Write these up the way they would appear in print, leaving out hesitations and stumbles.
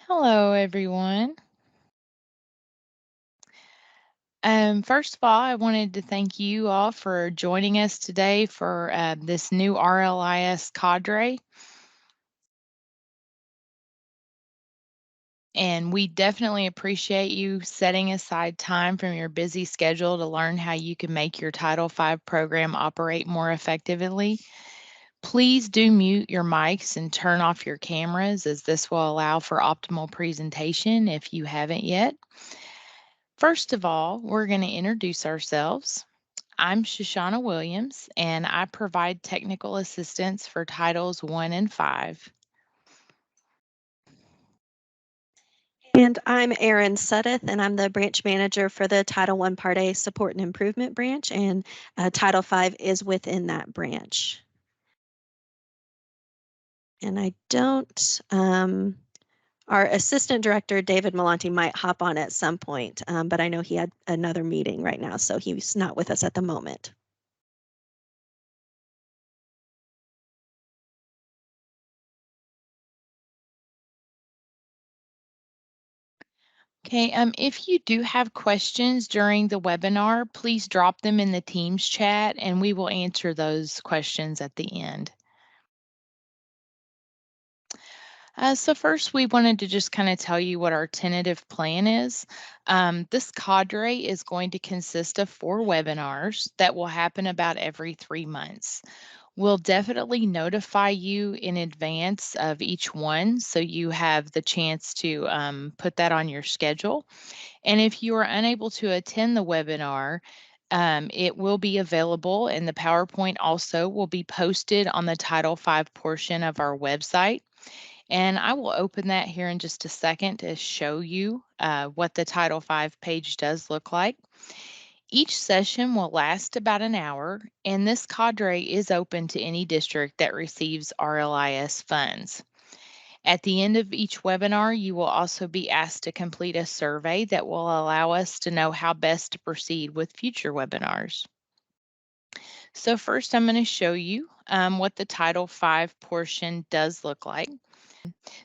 Hello, everyone. First of all, I wanted to thank you all for joining us today for this new RLIS Cadre. And we definitely appreciate you setting aside time from your busy schedule to learn how you can make your Title V program operate more effectively. Please do mute your mics and turn off your cameras, as this will allow for optimal presentation if you haven't yet. First of all, we're going to introduce ourselves. I'm Shoshana Williams, and I provide technical assistance for Titles 1 and 5. And I'm Erin Suddeth, and I'm the branch manager for the Title I Part A Support and Improvement branch, and Title V is within that branch. And I don't, our assistant director, David Malonti, might hop on at some point, but I know he had another meeting right now, so he's not with us at the moment. Okay, if you do have questions during the webinar, please drop them in the Teams chat and we will answer those questions at the end. So first, we wanted to just kind of tell you what our tentative plan is. This cadre is going to consist of 4 webinars that will happen about every 3 months. We'll definitely notify you in advance of each one so you have the chance to put that on your schedule. And if you are unable to attend the webinar, it will be available, and the PowerPoint also will be posted on the Title V portion of our website. And I will open that here in just a second to show you what the Title V page does look like. Each session will last about an hour, and this cadre is open to any district that receives RLIS funds. At the end of each webinar, you will also be asked to complete a survey that will allow us to know how best to proceed with future webinars. So first, I'm going to show you what the Title V portion does look like.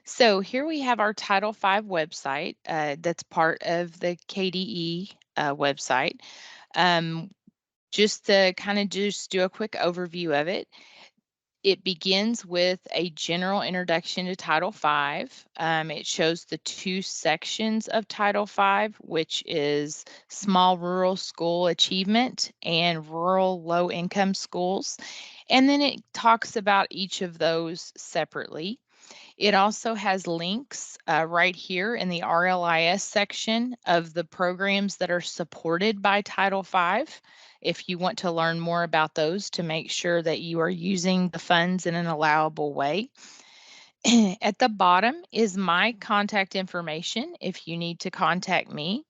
So here we have our Title V website that's part of the KDE website. Just to kind of just do a quick overview of it, it begins with a general introduction to Title V. It shows the 2 sections of Title V, which is small rural school achievement and rural low-income schools. And then it talks about each of those separately. It also has links right here in the RLIS section of the programs that are supported by Title V. If you want to learn more about those to make sure that you are using the funds in an allowable way. At the bottom is my contact information if you need to contact me.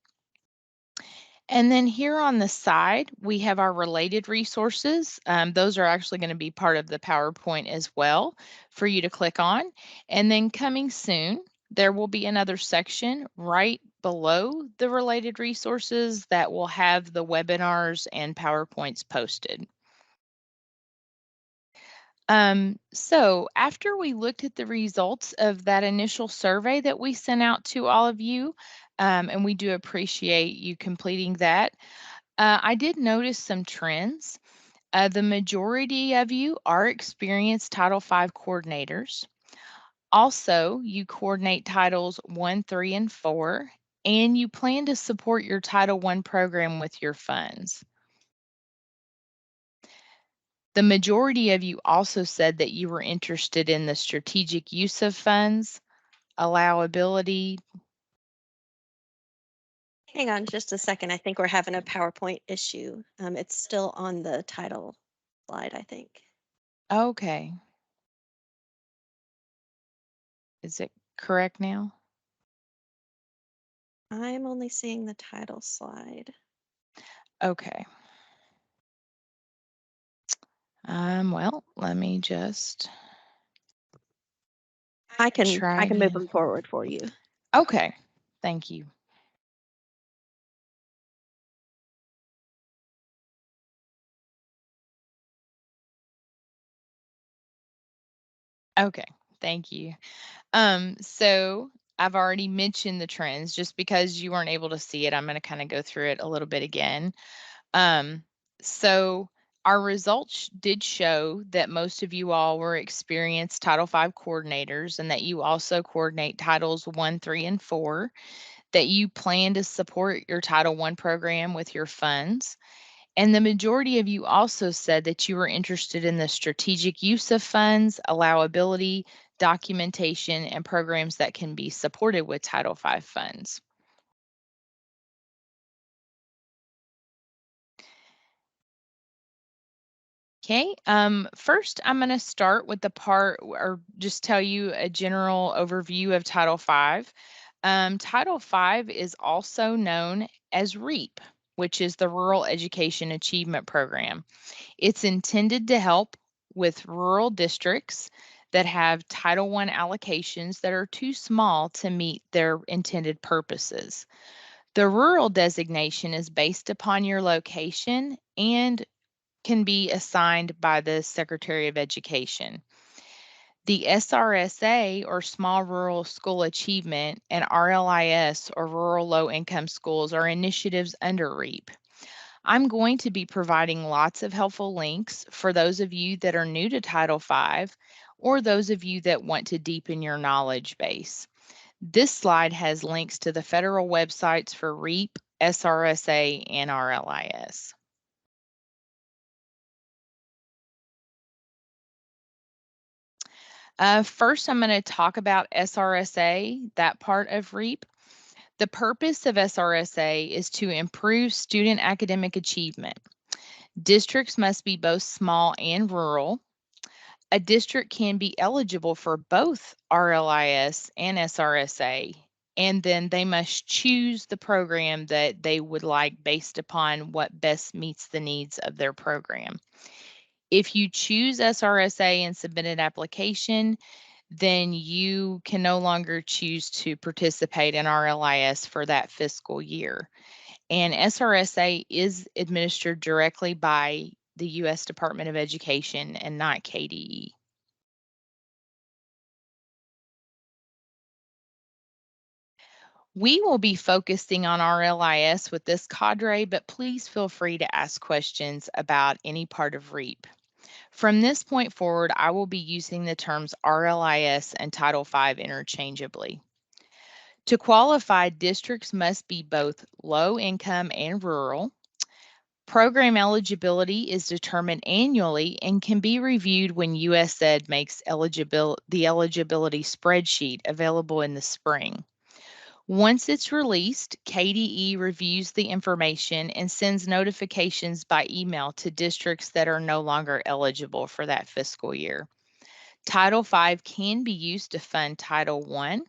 And then here on the side, we have our related resources. Those are actually going to be part of the PowerPoint as well for you to click on. And then coming soon, there will be another section right below the related resources that will have the webinars and PowerPoints posted. So after we looked at the results of that initial survey that we sent out to all of you, and we do appreciate you completing that, I did notice some trends. The majority of you are experienced Title V coordinators. Also, you coordinate Titles 1, 3, and 4, and you plan to support your Title I program with your funds. The majority of you also said that you were interested in the strategic use of funds, allowability. Hang on just a second. I think we're having a PowerPoint issue. It's still on the title slide, I think. Okay. Is it correct now? I'm only seeing the title slide. Okay. Well, let me just I can try move again. them forward for you. Okay, thank you. Okay, thank you. So I've already mentioned the trends. Just because you weren't able to see it, I'm going to kind of go through it a little bit again. Um, so our results did show that most of you all were experienced Title V coordinators and that you also coordinate Titles 1, 3, and 4, that you plan to support your Title I program with your funds. And the majority of you also said that you were interested in the strategic use of funds, allowability, documentation, and programs that can be supported with Title V funds. Okay, first I'm going to start with the part or just tell you a general overview of Title V. Title V is also known as REAP, which is the Rural Education Achievement Program. It's intended to help with rural districts that have Title I allocations that are too small to meet their intended purposes. The rural designation is based upon your location and can be assigned by the Secretary of Education. The SRSA, or Small Rural School Achievement, and RLIS, or Rural Low Income Schools, are initiatives under REAP. I'm going to be providing lots of helpful links for those of you that are new to Title V or those of you that want to deepen your knowledge base. This slide has links to the federal websites for REAP, SRSA, and RLIS. First, I'm going to talk about SRSA, that part of REAP. The purpose of SRSA is to improve student academic achievement. Districts must be both small and rural. A district can be eligible for both RLIS and SRSA, and then they must choose the program that they would like based upon what best meets the needs of their program. If you choose SRSA and submit an application, then you can no longer choose to participate in RLIS for that fiscal year. And SRSA is administered directly by the U.S. Department of Education and not KDE. We will be focusing on RLIS with this cadre, but please feel free to ask questions about any part of REAP. From this point forward, I will be using the terms RLIS and Title V interchangeably. To qualify, districts must be both low income and rural. Program eligibility is determined annually and can be reviewed when USAID makes the eligibility spreadsheet available in the spring. Once it's released, KDE reviews the information and sends notifications by email to districts that are no longer eligible for that fiscal year. Title V can be used to fund Title I,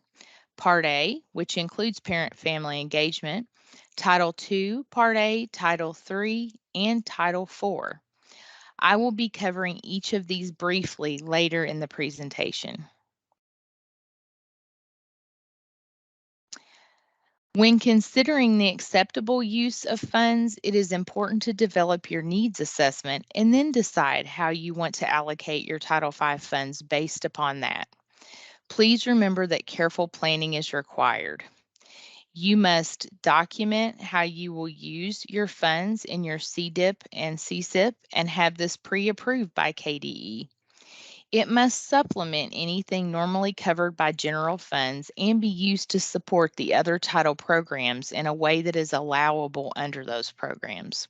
Part A, which includes parent-family engagement, Title II, Part A, Title III, and Title IV. I will be covering each of these briefly later in the presentation. When considering the acceptable use of funds, it is important to develop your needs assessment and then decide how you want to allocate your Title V funds based upon that. Please remember that careful planning is required. You must document how you will use your funds in your CDIP and CSIP and have this pre-approved by KDE. It must supplement anything normally covered by general funds and be used to support the other title programs in a way that is allowable under those programs.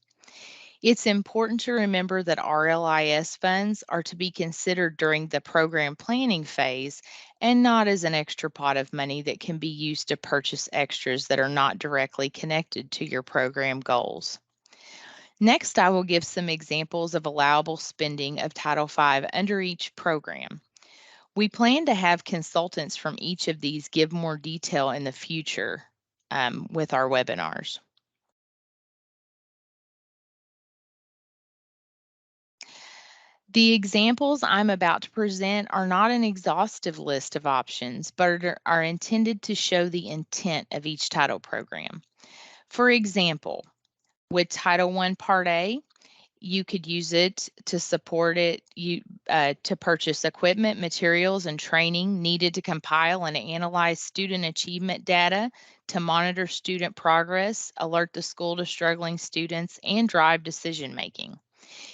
It's important to remember that RLIS funds are to be considered during the program planning phase and not as an extra pot of money that can be used to purchase extras that are not directly connected to your program goals. Next, I will give some examples of allowable spending of Title V under each program. We plan to have consultants from each of these give more detail in the future with our webinars. The examples I'm about to present are not an exhaustive list of options, but are intended to show the intent of each title program. For example, with Title I Part A, You could use it to support it, to purchase equipment, materials, and training needed to compile and analyze student achievement data, to monitor student progress, alert the school to struggling students, and drive decision making.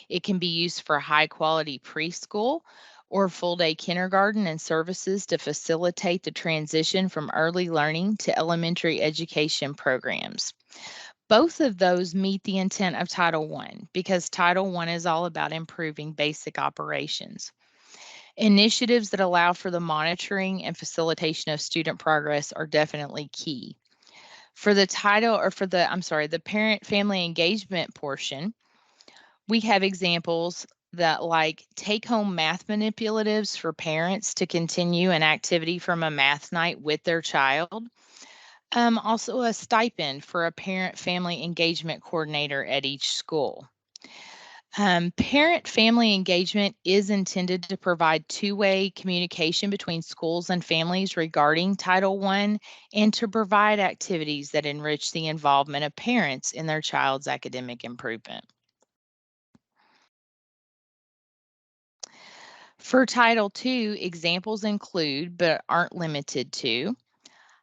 It can be used for high quality preschool or full day kindergarten and services to facilitate the transition from early learning to elementary education programs. Both of those meet the intent of Title I because Title I is all about improving basic operations. Initiatives that allow for the monitoring and facilitation of student progress are definitely key. For the title or for the, I'm sorry, the parent family engagement portion, we have examples that like take home math manipulatives for parents to continue an activity from a math night with their child. Also, a stipend for a parent family engagement coordinator at each school. Parent family engagement is intended to provide two-way communication between schools and families regarding Title I and to provide activities that enrich the involvement of parents in their child's academic improvement. For Title II, examples include, but aren't limited to,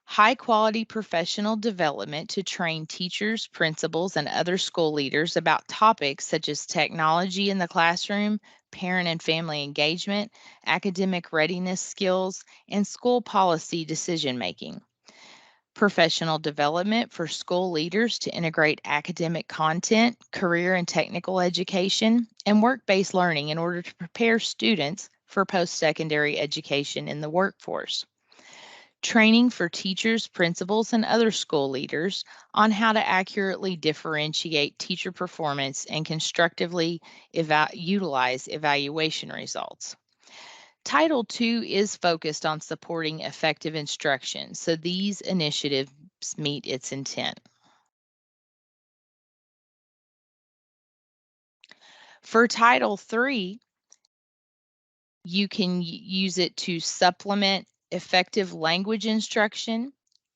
high quality professional development to train teachers, principals, and other school leaders about topics such as technology in the classroom, parent and family engagement, academic readiness skills, and school policy decision making. Professional development for school leaders to integrate academic content, career and technical education, and work based learning in order to prepare students for post secondary education in the workforce. Training for teachers, principals, and other school leaders on how to accurately differentiate teacher performance and constructively utilize evaluation results. Title II is focused on supporting effective instruction, so these initiatives meet its intent. For Title III, you can use it to supplement effective language instruction,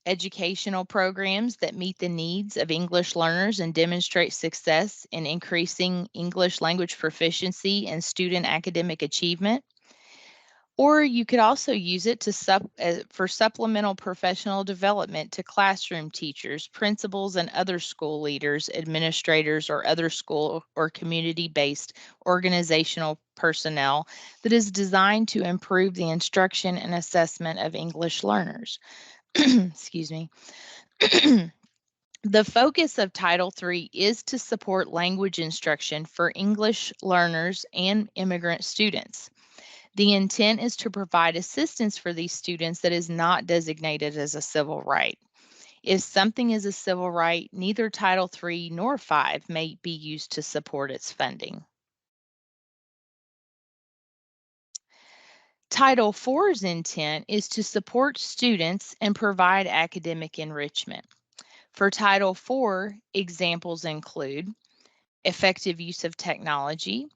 educational programs that meet the needs of English learners and demonstrate success in increasing English language proficiency and student academic achievement. Or you could also use it for supplemental professional development to classroom teachers, principals, and other school leaders, administrators, or other school or community based organizational personnel that is designed to improve the instruction and assessment of English learners. Excuse me. The focus of Title III is to support language instruction for English learners and immigrant students. The intent is to provide assistance for these students that is not designated as a civil right. If something is a civil right, neither Title III nor V may be used to support its funding. Title IV's intent is to support students and provide academic enrichment. For Title IV, examples include effective use of technology,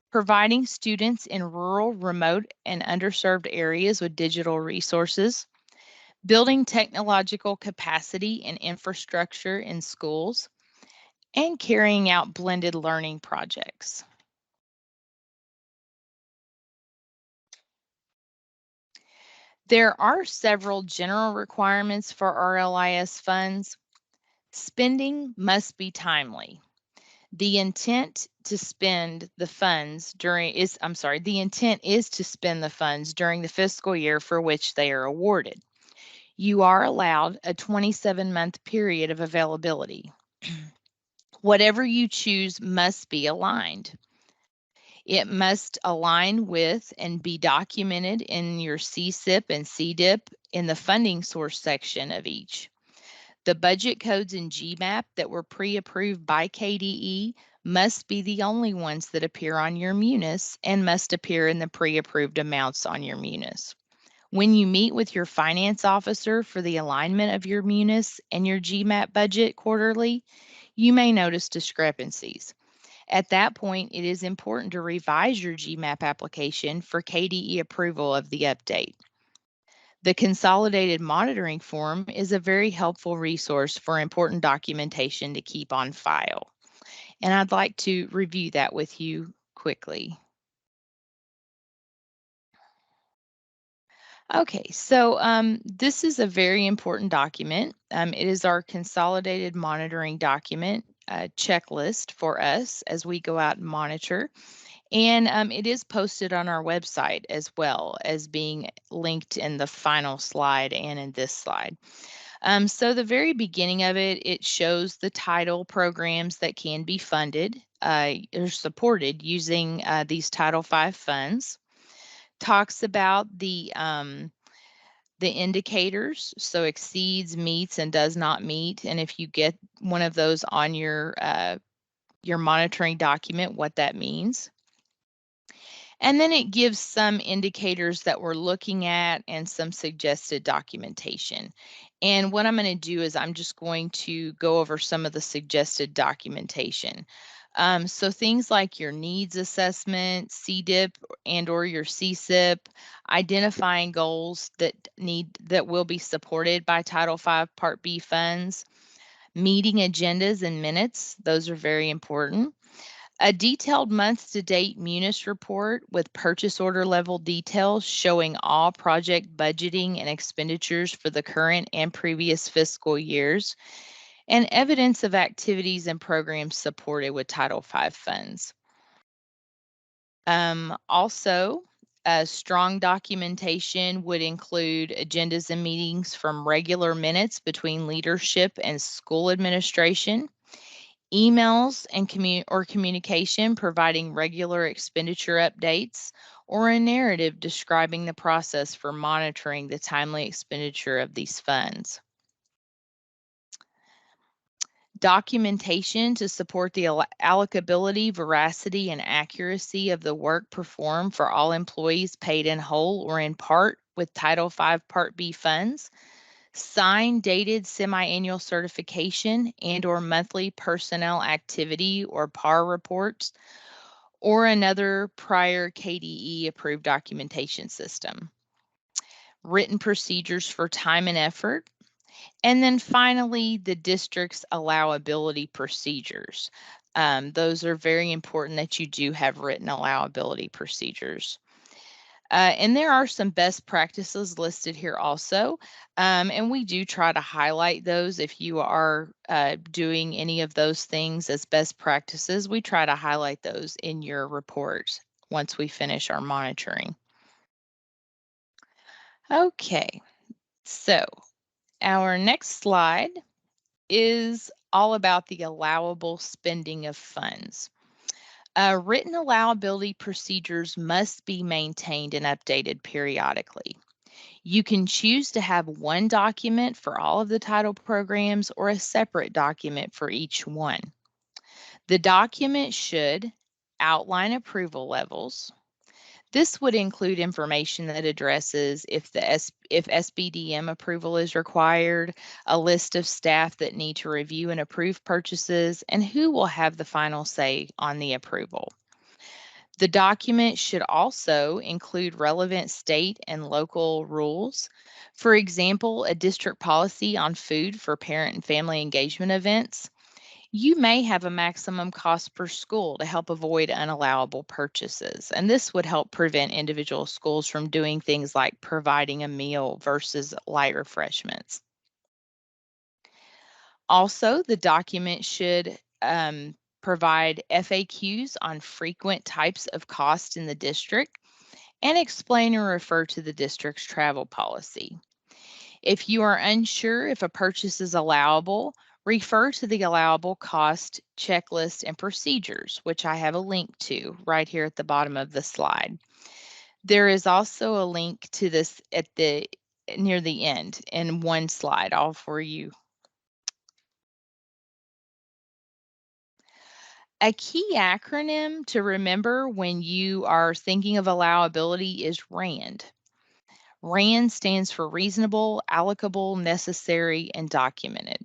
providing students in rural, remote, and underserved areas with digital resources, building technological capacity and infrastructure in schools, and carrying out blended learning projects. There are several general requirements for RLIS funds. Spending must be timely. The intent to spend the funds during is I'm sorry, the intent is to spend the funds during the fiscal year for which they are awarded. You are allowed a 27-month period of availability. Whatever you choose must be aligned. It must align with and be documented in your CSIP and CDIP in the funding source section of each. The budget codes in GMAP that were pre-approved by KDE must be the only ones that appear on your munis and must appear in the pre-approved amounts on your munis. When you meet with your finance officer for the alignment of your munis and your GMAP budget quarterly, you may notice discrepancies. At that point, it is important to revise your GMAP application for KDE approval of the update. The Consolidated Monitoring Form is a very helpful resource for important documentation to keep on file. And I'd like to review that with you quickly. Okay, so this is a very important document. It is our consolidated monitoring document checklist for us as we go out and monitor. And it is posted on our website as well as being linked in the final slide and in this slide. So the very beginning of it, it shows the title programs that can be funded or supported using these Title V funds. Talks about the indicators, so exceeds, meets, and does not meet. And if you get one of those on your monitoring document, what that means. And then it gives some indicators that we're looking at and some suggested documentation. And what I'm going to do is I'm just going to go over some of the suggested documentation. So things like your needs assessment, CDIP and or your CSIP, identifying goals that will be supported by Title V Part B funds, meeting agendas and minutes, those are very important. A detailed month-to-date Munis report with purchase order level details showing all project budgeting and expenditures for the current and previous fiscal years, and evidence of activities and programs supported with Title V funds. Also, strong documentation would include agendas and meetings from regular minutes between leadership and school administration, emails and communication providing regular expenditure updates, or a narrative describing the process for monitoring the timely expenditure of these funds. Documentation to support the allocability, veracity, and accuracy of the work performed for all employees paid in whole or in part with Title V Part B funds. Signed, dated semi-annual certification and or monthly personnel activity or PAR reports, or another prior KDE approved documentation system. Written procedures for time and effort. And then finally, the district's allowability procedures. Those are very important that you do have written allowability procedures. And there are some best practices listed here also. And we do try to highlight those if you are doing any of those things as best practices. We try to highlight those in your report once we finish our monitoring. Okay, so our next slide is all about the allowable spending of funds. Written allowability procedures must be maintained and updated periodically. You can choose to have one document for all of the title programs or a separate document for each one. The document should outline approval levels. This would include information that addresses if SBDM approval is required, a list of staff that need to review and approve purchases, and who will have the final say on the approval. The document should also include relevant state and local rules. For example, a district policy on food for parent and family engagement events. You may have a maximum cost per school to help avoid unallowable purchases, and this would help prevent individual schools from doing things like providing a meal versus light refreshments. Also, the document should provide FAQs on frequent types of cost in the district and explain or refer to the district's travel policy. If you are unsure if a purchase is allowable, refer to the allowable cost checklist and procedures, which I have a link to right here at the bottom of the slide. There is also a link to this at the near the end in one slide, all for you. A key acronym to remember when you are thinking of allowability is RAND. RAND stands for reasonable, allocable, necessary, and documented.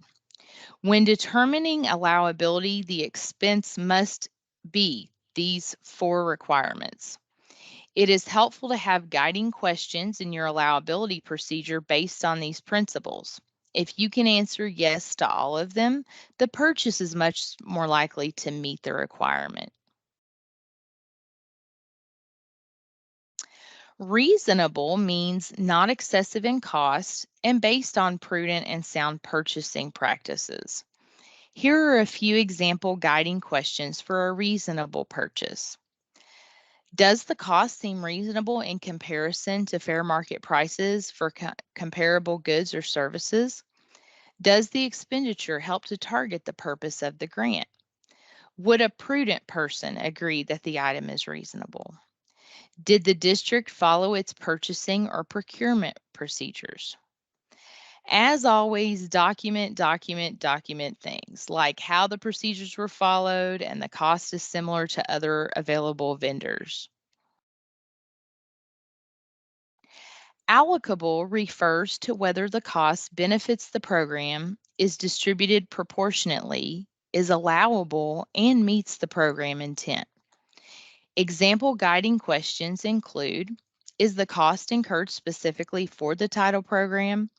When determining allowability, the expense must be these 4 requirements. It is helpful to have guiding questions in your allowability procedure based on these principles. If you can answer yes to all of them, the purchase is much more likely to meet the requirement. Reasonable means not excessive in cost and based on prudent and sound purchasing practices. Here are a few example guiding questions for a reasonable purchase. Does the cost seem reasonable in comparison to fair market prices for comparable goods or services? Does the expenditure help to target the purpose of the grant? Would a prudent person agree that the item is reasonable? Did the district follow its purchasing or procurement procedures? As always, document things like how the procedures were followed and the cost is similar to other available vendors. Allocable refers to whether the cost benefits the program, is distributed proportionately, is allowable, and meets the program intent. Example guiding questions include, is the cost incurred specifically for the title program?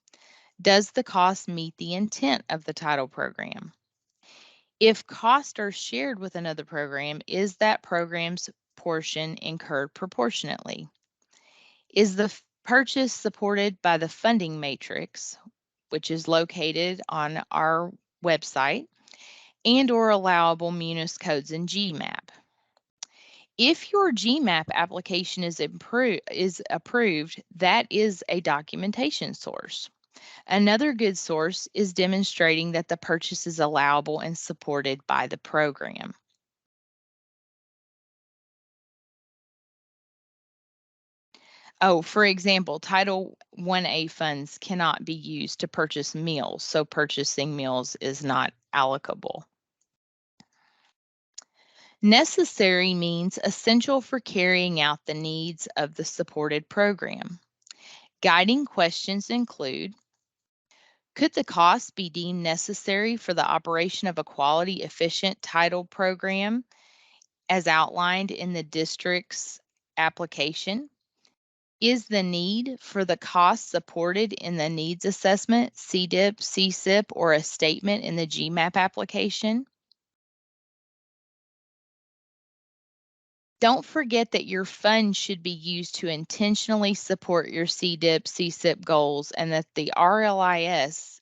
Does the cost meet the intent of the title program? If costs are shared with another program, is that program's portion incurred proportionately? Is the purchase supported by the funding matrix, which is located on our website, and or allowable munis codes in GMAP? If your GMAP application is approved, that is a documentation source. Another good source is demonstrating that the purchase is allowable and supported by the program. Oh, for example, Title 1A funds cannot be used to purchase meals, so purchasing meals is not allocable. Necessary means essential for carrying out the needs of the supported program. Guiding questions include, could the cost be deemed necessary for the operation of a quality, efficient title program as outlined in the district's application? Is the need for the cost supported in the needs assessment, CDIP, CSIP, or a statement in the GMAP application? Don't forget that your funds should be used to intentionally support your CDIP, CSIP goals, and that RLIS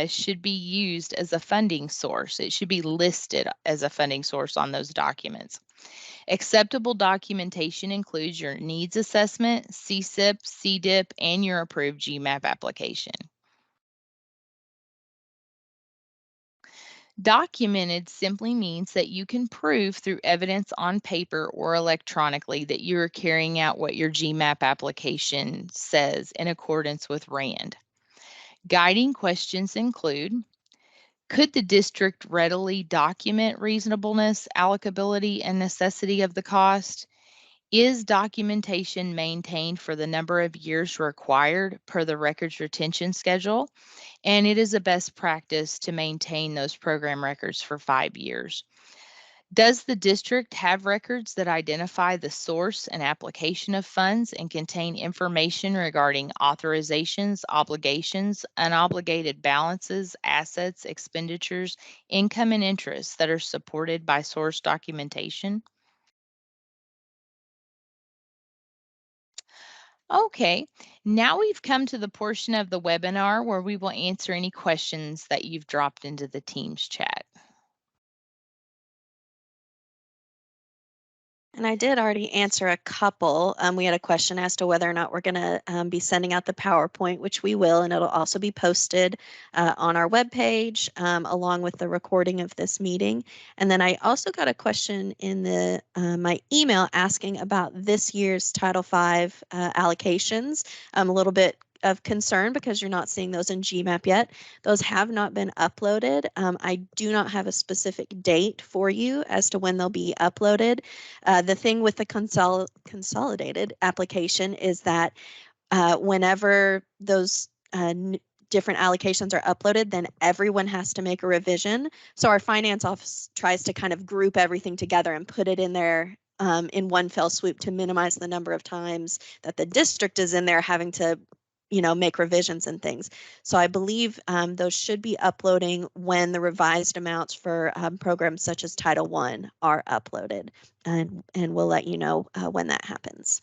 should be used as a funding source. It should be listed as a funding source on those documents. Acceptable documentation includes your needs assessment, CSIP, CDIP, and your approved GMAP application. Documented simply means that you can prove through evidence on paper or electronically that you are carrying out what your GMAP application says in accordance with RAND. Guiding questions include, could the district readily document reasonableness, allocability, and necessity of the cost? Is documentation maintained for the number of years required per the records retention schedule? And it is a best practice to maintain those program records for 5 years. Does the district have records that identify the source and application of funds and contain information regarding authorizations, obligations, unobligated balances, assets, expenditures, income, and interest that are supported by source documentation? Okay, now we've come to the portion of the webinar where we will answer any questions that you've dropped into the Teams chat. And I did already answer a couple. We had a question as to whether or not we're going to be sending out the PowerPoint, which we will, and it'll also be posted on our webpage along with the recording of this meeting. And then I also got a question in the my email asking about this year's Title V allocations. A little bit of concern because you're not seeing those in GMAP yet. Those have not been uploaded. I do not have a specific date for you as to when they'll be uploaded. The thing with the consolidated application is that whenever those different allocations are uploaded, then everyone has to make a revision. So our finance office tries to kind of group everything together and put it in there in one fell swoop to minimize the number of times that the district is in there having to make revisions and things. So I believe those should be uploading when the revised amounts for programs such as Title I are uploaded, and we'll let you know when that happens.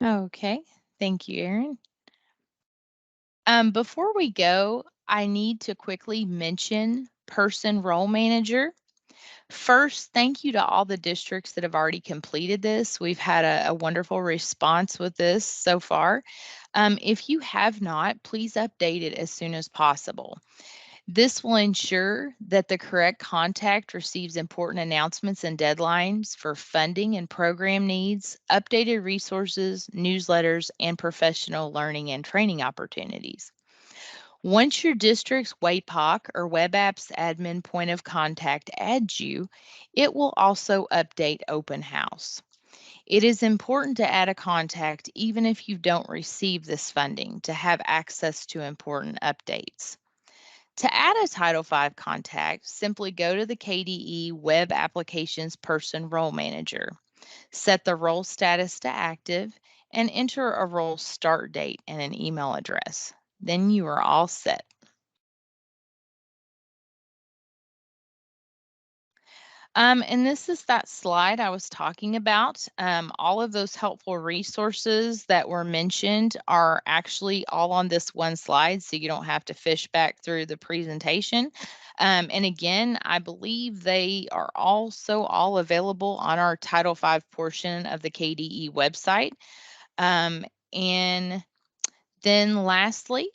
Okay, thank you, Erin. Before we go, I need to quickly mention Person Role Manager. First, thank you to all the districts that have already completed this. We've had a wonderful response with this so far. If you have not, please update it as soon as possible. This will ensure that the correct contact receives important announcements and deadlines for funding and program needs, updated resources, newsletters, and professional learning and training opportunities. Once your district's WAPOC or Web Apps Admin point of contact adds you, it will also update Open House. It is important to add a contact even if you don't receive this funding to have access to important updates. To add a Title V contact, simply go to the KDE Web Applications Person Role Manager, set the role status to active, and enter a role start date and an email address. Then you are all set. And this is that slide I was talking about. All of those helpful resources that were mentioned are actually all on this one slide, so you don't have to fish back through the presentation. And again, I believe they are also all available on our Title V portion of the KDE website. And then lastly,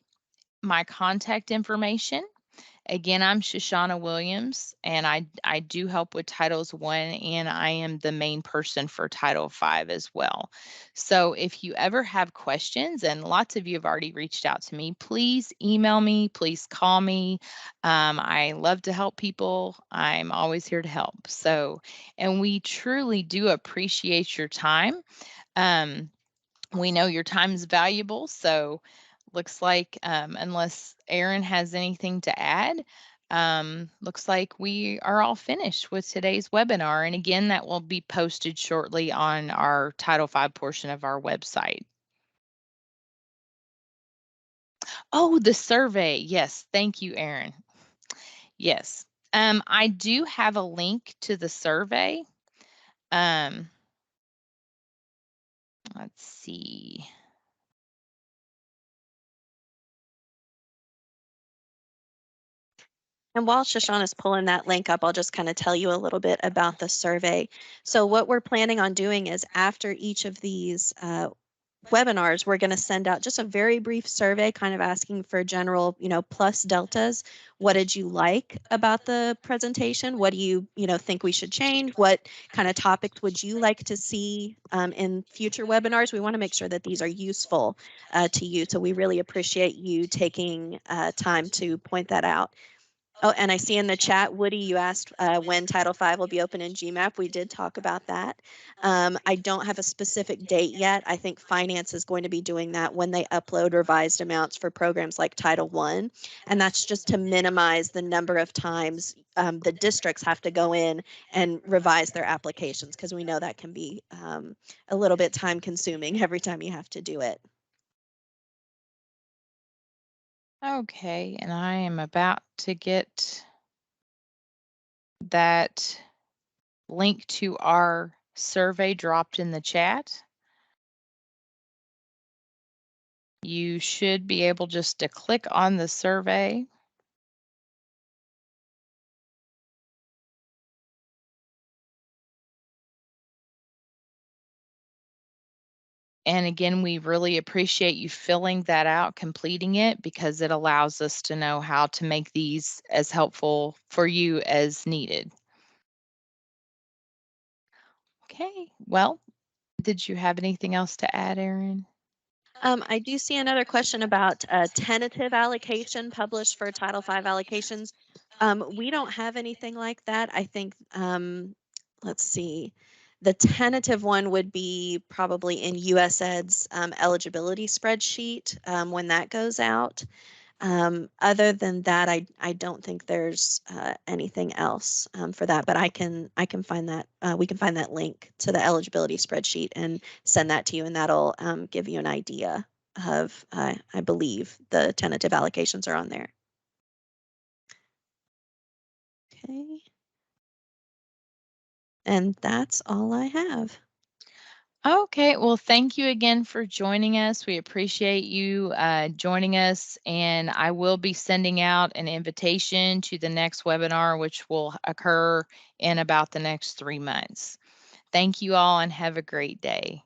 my contact information. Again, I'm Shoshana Williams, and I do help with Titles I, and I am the main person for Title V as well. So if you ever have questions, and lots of you have already reached out to me, please email me, please call me. I love to help people. I'm always here to help. So, and we truly do appreciate your time. We know your time is valuable, so looks like unless Erin has anything to add, looks like we are all finished with today's webinar. And again, that will be posted shortly on our Title V portion of our website. Oh, the survey. Yes, thank you, Erin. Yes, I do have a link to the survey. Let's see. And while Shoshana is pulling that link up, I'll just kind of tell you a little bit about the survey. So what we're planning on doing is after each of these webinars, we're going to send out just a very brief survey, kind of asking for general, plus deltas. What did you like about the presentation? What do you, think we should change? What kind of topics would you like to see in future webinars? We want to make sure that these are useful to you. So we really appreciate you taking time to point that out. Oh, and I see in the chat, Woody, you asked when Title V will be open in GMAP. We did talk about that. I don't have a specific date yet. I think finance is going to be doing that when they upload revised amounts for programs like Title I. And that's just to minimize the number of times the districts have to go in and revise their applications, because we know that can be a little bit time consuming every time you have to do it. Okay, and I am about to get that link to our survey dropped in the chat. You should be able just to click on the survey. And again, we really appreciate you filling that out, completing it, because it allows us to know how to make these as helpful for you as needed. Okay, well, did you have anything else to add, Erin? I do see another question about tentative allocation published for Title V allocations. We don't have anything like that. I think, let's see, the tentative one would be probably in USED's eligibility spreadsheet when that goes out. Other than that, I don't think there's anything else for that, but I can find that we can find that link to the eligibility spreadsheet and send that to you, and that'll give you an idea of I believe the tentative allocations are on there. Okay. And that's all I have. Okay, well, thank you again for joining us. We appreciate you joining us, and I will be sending out an invitation to the next webinar, which will occur in about the next 3 months. Thank you all and have a great day.